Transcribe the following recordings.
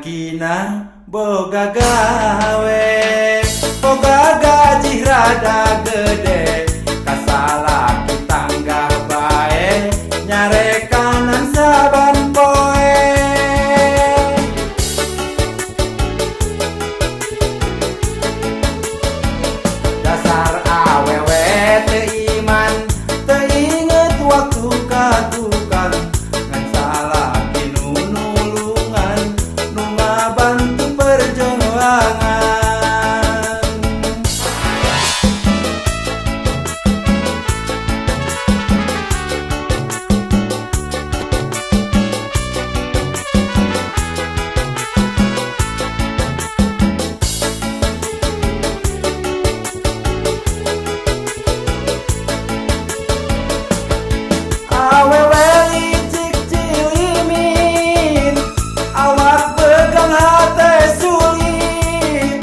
Kina boga gawe, boga gaji rada gede, kasalaki tangga bae, nyarekanan saban poe. Dasar awewe teu iman, teu inget waktu katukang, ngan salaki nu nulungan, nu ngabantu perjuangan. Awewe licik cilimin, awak pegang hate sulit,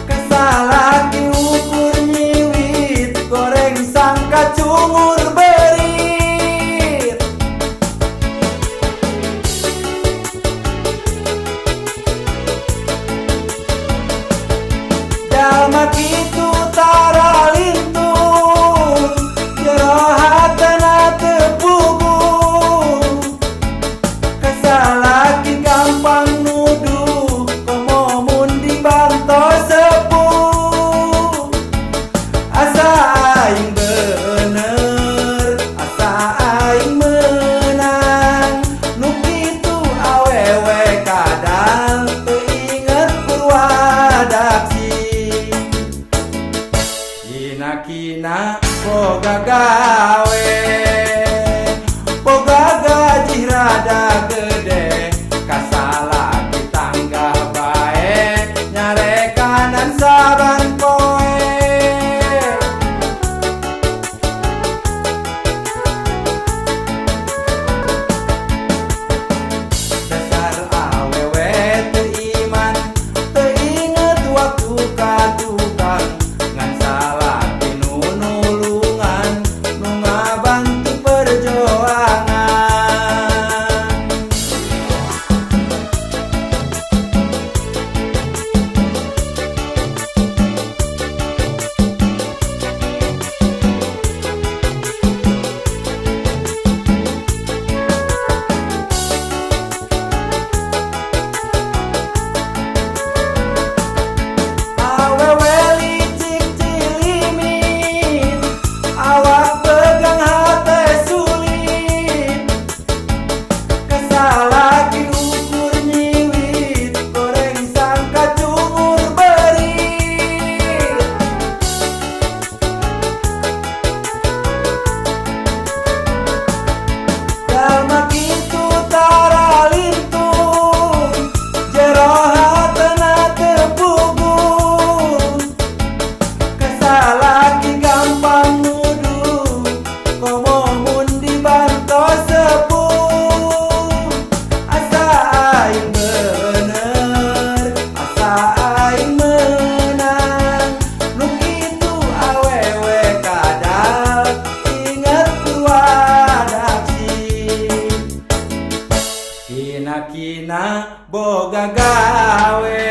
kasalaki ukur nyiwit, goreng sangka cungur berit. Jalma kitu tara lintung, jero hatena teu pugu, kasalaki gampang nuduh, komo mun dibantos sepuh. Asa aing bener, asa aing menang, nu kitu awewe kadang teu inget purwadaksi. Kina boga gawe, boga gaji rada gede, kasalaki tangga bae, nyarekanan saban poe. Dasar awewe teu iman, teu inget waktu katukang, ngan salaki nu nulungan, nu ngabantu perjuangan. Awewe licik cilimin, awak pegang hate sulit, kasalaki ukur nyiwit, goreng sangka cungur berit. Jalma kitu tara lintung, jero hatena teu pugu, kasalaki gampang nuduh, komo mun dibantos sepuh. Asa aing bener, asa aing menang, nu kitu awewe kadang inget purwadaksi. Kina boga gawe,